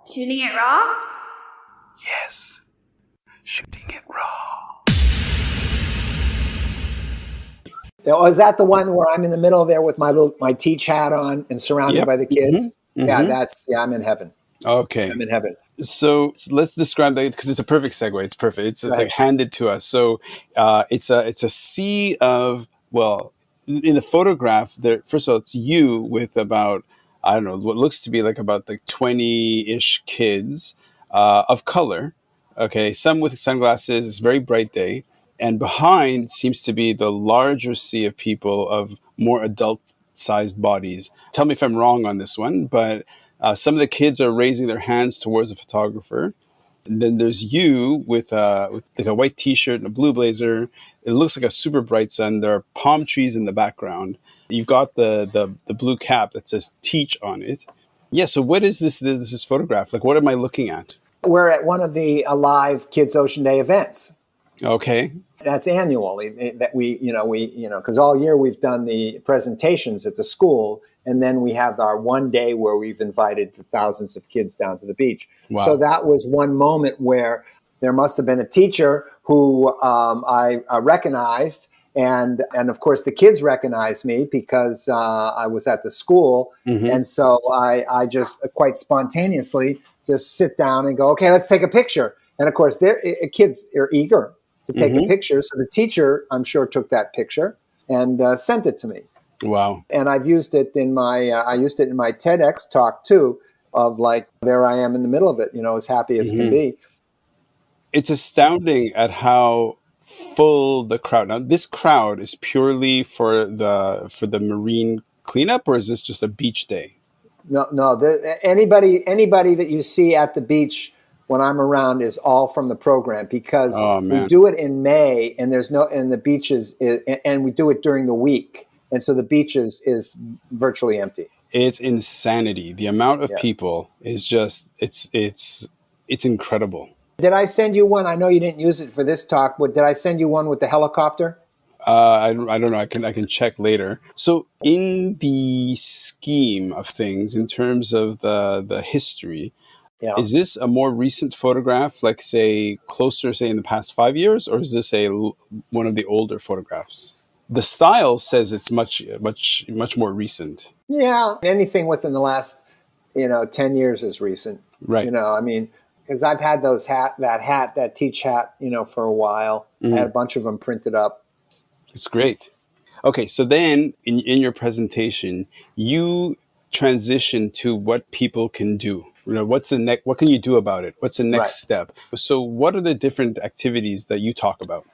Shooting it raw? Yes, shooting it raw. Is that the one where I'm in the middle there with my teach hat on and surrounded Yep. by the kids? Mm-hmm. I'm in heaven. Okay. I'm in heaven. So let's describe that because it's a perfect segue. It's perfect. It's Right. like handed to us. So it's a sea of, well, in the photograph there. First of all, it's you with about, I don't know, what looks to be like about like 20-ish kids of color. Okay, some with sunglasses. It's a very bright day, and behind seems to be the larger sea of people of more adult-sized bodies. Tell me if I'm wrong on this one, but some of the kids are raising their hands towards the photographer. And then there's you with like a white T-shirt and a blue blazer. It looks like a super bright sun. There are palm trees in the background. You've got the blue cap that says "Teach" on it. Yeah. So what is this photograph? Like, what am I looking at? We're at one of the Alive Kids Ocean Day events. Okay. That's annually that because all year we've done the presentations at the school, and then we have our one day where we've invited thousands of kids down to the beach. Wow. So that was one moment where there must have been a teacher who I recognized, and of course the kids recognized me because I was at the school, and so I just quite spontaneously just sit down and go, okay, let's take a picture. And of course, kids are eager to take a picture. So the teacher, I'm sure, took that picture and sent it to me. Wow. And I've used it in my TEDx talk too, of like, there I am in the middle of it, as happy as can be. It's astounding at how full the crowd. Now, this crowd is purely for the marine cleanup, or is this just a beach day? No. Anybody that you see at the beach when I'm around is all from the program, because we do it in May, and the beaches, and we do it during the week, and so the beach is virtually empty. It's insanity. The amount of people is just it's incredible. Did I send you one? I know you didn't use it for this talk, but did I send you one with the helicopter? I don't know. I can check later. So in the scheme of things, in terms of the history, is this a more recent photograph, like say closer, say in the past 5 years, or is this one of the older photographs? The style says it's much more recent. Yeah, anything within the last 10 years is recent. Right. Because I've had that teach hat, for a while. I had a bunch of them printed up. It's great. Okay, so then in your presentation, you transition to what people can do. What's the next? What can you do about it? What's the next step? So, what are the different activities that you talk about?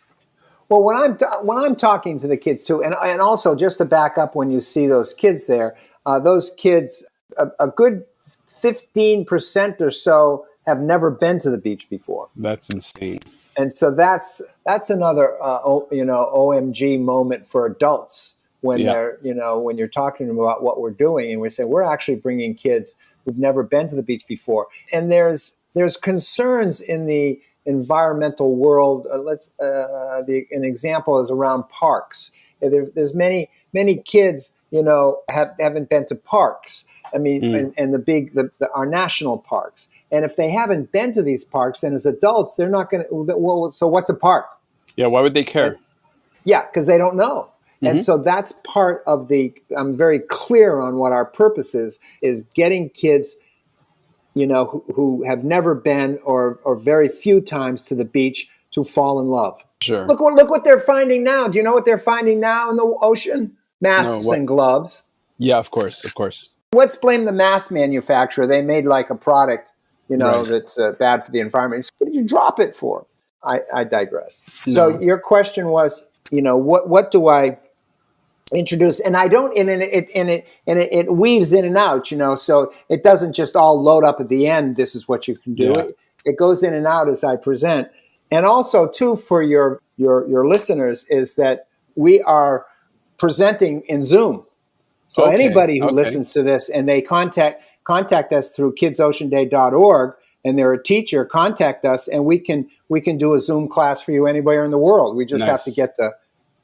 Well, when I'm talking to the kids too, and also just to back up, when you see those kids there, those kids, a good 15% or so have never been to the beach before. That's insane. And so that's another OMG moment for adults when they're when you're talking to them about what we're doing, and we say we're actually bringing kids who've never been to the beach before. And there's concerns in the environmental world. An example is around parks. There's many kids haven't been to parks. I mean, and our national parks. And if they haven't been to these parks, then as adults, they're not going to. Well, so what's a park? Yeah, why would they care? Because they don't know. And so that's part of I'm very clear on what our purpose is getting kids, who have never been or very few times to the beach to fall in love. Sure. Look what they're finding now. Do you know what they're finding now in the ocean? Masks and gloves. Yeah, of course. Let's blame the mask manufacturer. They made like a product, that's bad for the environment. What did you drop it for? I digress. No. So your question was, what do I introduce? And I don't, and it weaves in and out, so it doesn't just all load up at the end. This is what you can do. Yeah. It goes in and out as I present. And also too, for your listeners, is that we are presenting in Zoom. So anybody who listens to this and they contact us through kidsoceanday.org, and they're a teacher, contact us, and we can do a Zoom class for you anywhere in the world. We just have to get the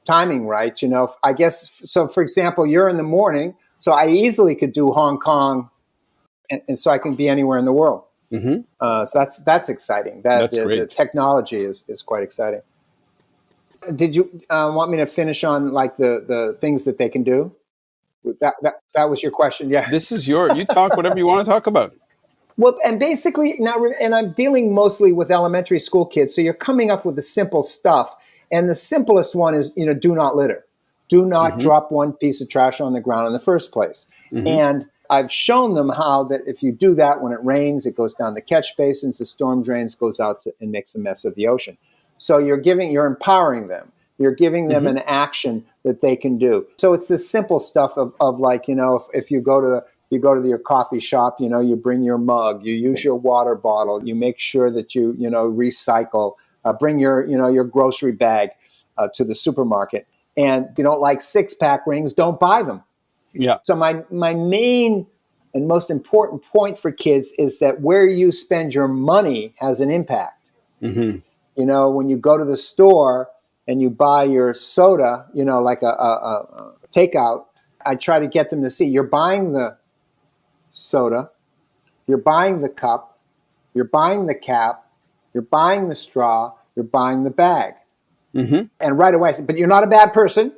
timing right, I guess. So for example, you're in the morning, so I easily could do Hong Kong, and so I can be anywhere in the world. So that's exciting. That's The great. technology is quite exciting. Did you want me to finish on like the things that they can do? That was your question, yeah. This is you talk whatever you want to talk about. Well, and basically now, and I'm dealing mostly with elementary school kids, so you're coming up with the simple stuff, and the simplest one is, do not litter, do not drop one piece of trash on the ground in the first place, and I've shown them how that if you do that, when it rains, it goes down the catch basins, the storm drains, goes out and makes a mess of the ocean. So you're empowering them. You're giving them an action that they can do. So it's this simple stuff of like, if you go to your coffee shop, you bring your mug, you use your water bottle, you make sure that you recycle, bring your grocery bag to the supermarket. And if you don't like 6-pack rings, don't buy them. Yeah. So my main and most important point for kids is that where you spend your money has an impact. When you go to the store and you buy your soda, like a takeout, I try to get them to see you're buying the soda, you're buying the cup, you're buying the cap, you're buying the straw, you're buying the bag. And right away I said, but you're not a bad person.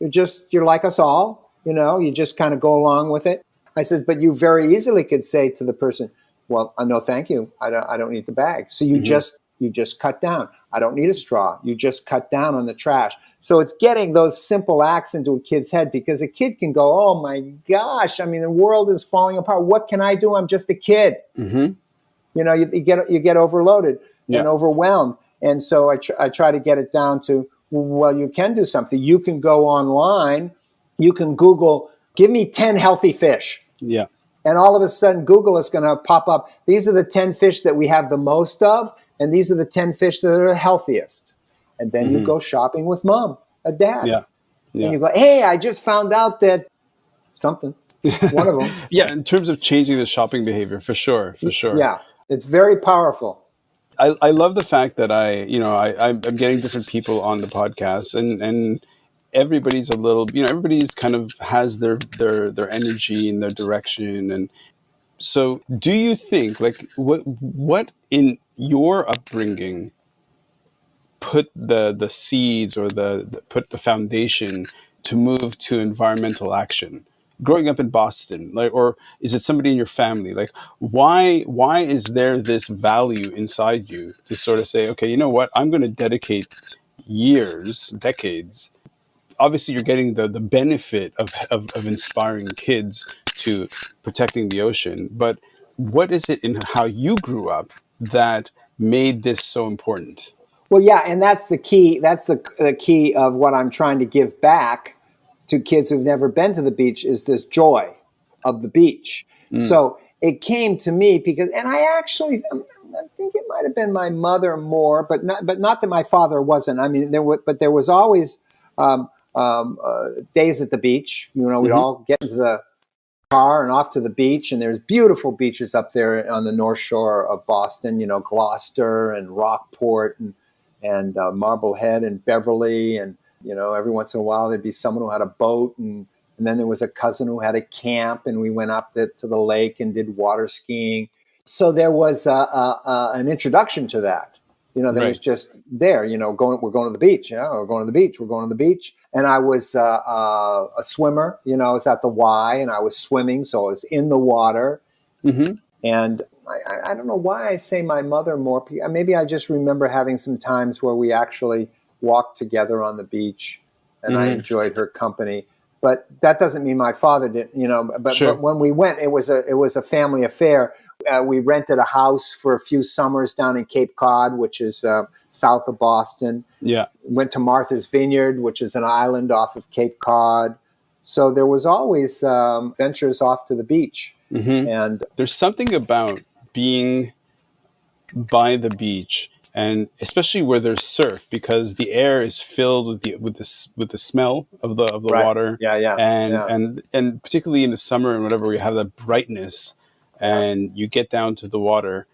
You're like us all, you just kind of go along with it. I said, but you very easily could say to the person, well, no, thank you. I don't need the bag. So you just cut down. I don't need a straw. You just cut down on the trash. So it's getting those simple acts into a kid's head, because a kid can go, oh my gosh, the world is falling apart. What can I do? I'm just a kid. You get overloaded and overwhelmed. And so I try to get it down to, well, you can do something. You can go online. You can Google, give me 10 healthy fish. Yeah. And all of a sudden, Google is going to pop up. These are the 10 fish that we have the most of, and these are the 10 fish that are the healthiest. And then you go shopping with mom, a dad. Yeah. And you go, hey, I just found out that something, one of them. Yeah, in terms of changing the shopping behavior, for sure. Yeah, it's very powerful. I love the fact that I'm getting different people on the podcast, and everybody's everybody's kind of has their energy and their direction. And so do you think, like, what in your upbringing put the seeds or put the foundation to move to environmental action? Growing up in Boston, or is it somebody in your family? Like, why is there this value inside you to sort of say, okay, you know what, I'm going to dedicate years, decades. Obviously, you're getting the benefit of inspiring kids to protecting the ocean, but what is it in how you grew up that made this so important? Well, yeah, and that's the key. That's the key of what I'm trying to give back to kids who've never been to the beach, is this joy of the beach. So it came to me because, and I think it might have been my mother more, but not that my father wasn't. There was always days at the beach. We'd all get into the car and off to the beach, and there's beautiful beaches up there on the North Shore of Boston. Gloucester and Rockport and Marblehead and Beverly, and every once in a while there'd be someone who had a boat, and then there was a cousin who had a camp, and we went up to the lake and did water skiing. So there was an introduction to that. That was just there. We're going to the beach. We're going to the beach. We're going to the beach. And I was a swimmer. I was at the Y, and I was swimming, so I was in the water. And I don't know why I say my mother more. Maybe I just remember having some times where we actually walked together on the beach, and I enjoyed her company. But that doesn't mean my father didn't. But when we went, it was a family affair. We rented a house for a few summers down in Cape Cod, which is south of Boston. Yeah, went to Martha's Vineyard, which is an island off of Cape Cod. So there was always ventures off to the beach. And there's something about being by the beach, and especially where there's surf, because the air is filled with the smell of the water. And particularly in the summer and whatever, we have that brightness, and you get down to the water.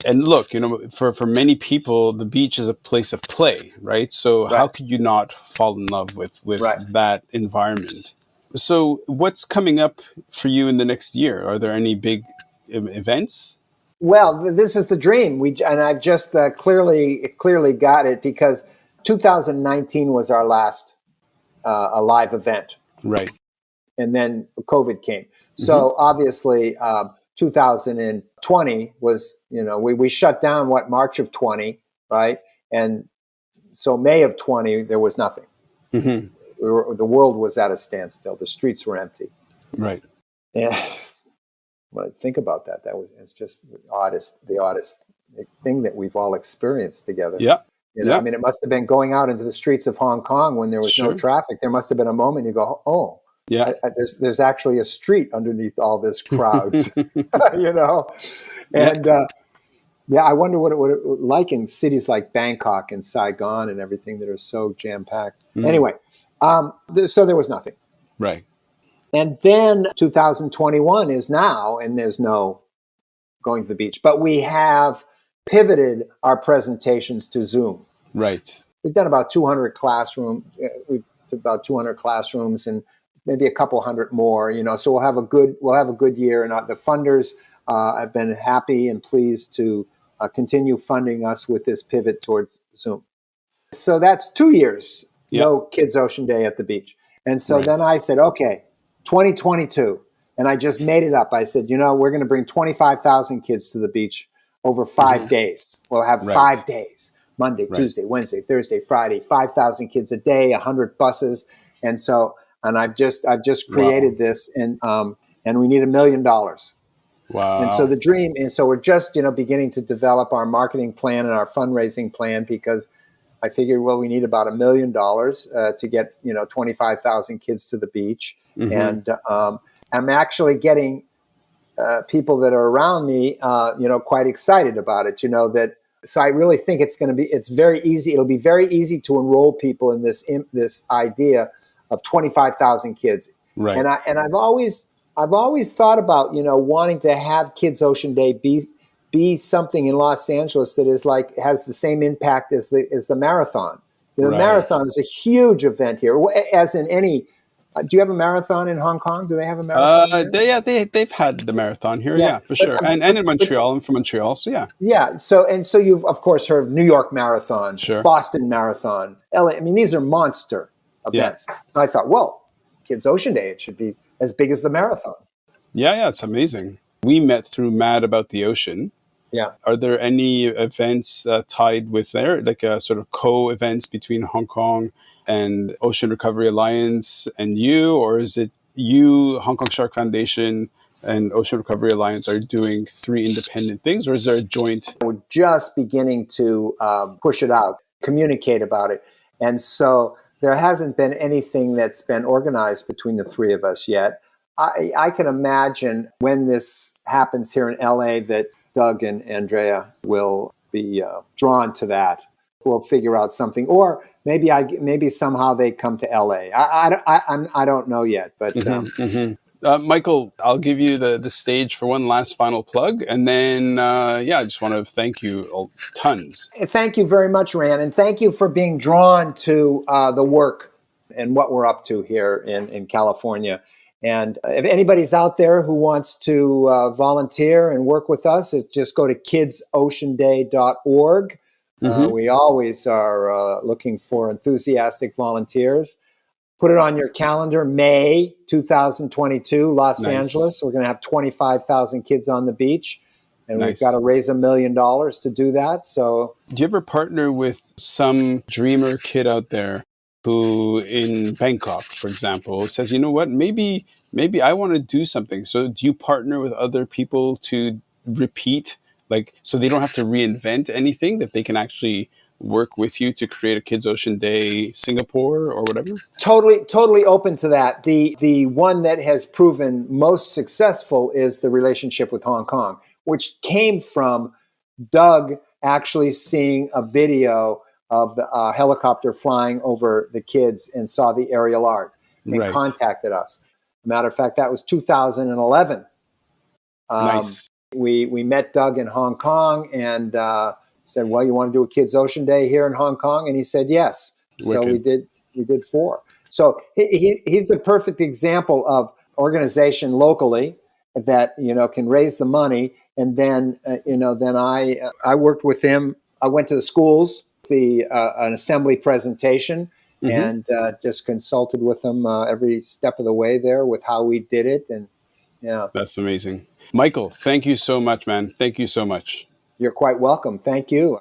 And look, for many people, the beach is a place of play, right? So how could you not fall in love with that environment? So what's coming up for you in the next year? Are there any big events? Well, this is the dream. And I've just clearly got it because 2019 was our last a live event, Right. and then COVID came. Mm-hmm. So obviously, 2020 was, we shut down March of 20, right? And so May of 20 there was nothing. Mm-hmm. The world was at a standstill. The streets were empty. Right. And when I think about that, it's just the oddest thing that we've all experienced together. Yeah. I mean, it must have been going out into the streets of Hong Kong when there was no traffic. There must have been a moment you go, oh, yeah, there's actually a street underneath all this crowds, And I wonder what it would like in cities like Bangkok and Saigon and everything that are so jam packed. Anyway, so there was nothing. Right. And then 2021 is now, and there's no going to the beach. But we have pivoted our presentations to Zoom. Right. We've done about 200 classrooms. And maybe a couple hundred more. So we'll have a good year. And the funders have been happy and pleased to continue funding us with this pivot towards Zoom. So that's 2 years. Yep. No Kids Ocean Day at the beach. And so then I said, okay, 2022. And I just made it up. I said, we're going to bring 25,000 kids to the beach over 5 days. We'll have 5 days, Monday, Tuesday, Wednesday, Thursday, Friday, 5,000 kids a day, 100 buses. And so, I've just created this, and we need $1 million. Wow. And so the dream, and so we're just, beginning to develop our marketing plan and our fundraising plan, because I figured, we need about $1 million to get, 25,000 kids to the beach. Mm-hmm. And I'm actually getting people that are around me, quite excited about it, so I really think it's very easy. It'll be very easy to enroll people in this idea of 25,000 kids. Right. And I've always thought about, wanting to have Kids Ocean Day be something in Los Angeles that has the same impact as the marathon. The marathon is a huge event here, as in any. Do you have a marathon in Hong Kong? Do they have a marathon? They've had the marathon here, yeah, for sure, and in Montreal. I'm from Montreal, so yeah. Yeah, so you've of course heard of New York Marathon, sure. Boston Marathon, LA. I mean, these are monster events. Yeah. So I thought, Kids Ocean Day, it should be as big as the marathon. Yeah, it's amazing. We met through Mad About the Ocean. Yeah. Are there any events tied with there, like a sort of co-events between Hong Kong and Ocean Recovery Alliance and you, or is it you, Hong Kong Shark Foundation, and Ocean Recovery Alliance are doing 3 independent things, or is there a joint? We're just beginning to push it out, communicate about it. And so there hasn't been anything that's been organized between the 3 of us yet. I can imagine when this happens here in LA that Doug and Andrea will be drawn to that. We'll figure out something, or maybe somehow they come to LA. I don't know yet, but Michael, I'll give you the stage for one last final plug, and then I just want to thank you tons. Thank you very much, Rand, and thank you for being drawn to the work and what we're up to here in California. And if anybody's out there who wants to volunteer and work with us, just go to kidsoceanday.org. We always are looking for enthusiastic volunteers. Put it on your calendar, May 2022, Los Angeles. We're going to have 25,000 kids on the beach, and we've got to raise $1 million to do that. So, do you ever partner with some dreamer kid out there who in Bangkok, for example, says, you know what, maybe I want to do something? So do you partner with other people to repeat, so they don't have to reinvent anything, that they can actually work with you to create a Kids Ocean Day Singapore or whatever? Totally open to that. The one that has proven most successful is the relationship with Hong Kong, which came from Doug actually seeing a video of the helicopter flying over the kids and saw the aerial art and contacted us. Matter of fact, that was 2011. Nice. We met Doug in Hong Kong and said, well, you want to do a Kids Ocean Day here in Hong Kong? And he said, yes. Wicked. So we did 4. So he's the perfect example of organization locally that, can raise the money. And then, then I worked with him. I went to the schools, an assembly presentation, and just consulted with them every step of the way there with how we did it. And yeah. That's amazing. Michael, thank you so much, man. Thank you so much. You're quite welcome. Thank you.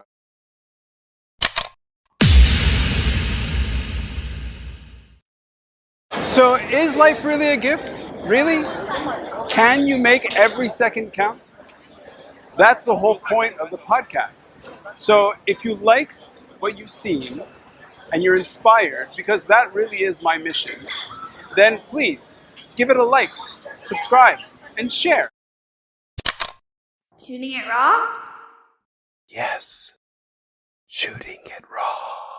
So is life really a gift? Really? Can you make every second count? That's the whole point of the podcast. So if you like what you've seen and you're inspired, because that really is my mission, then please give it a like, subscribe, and share. Shooting it raw? Yes, shooting it raw.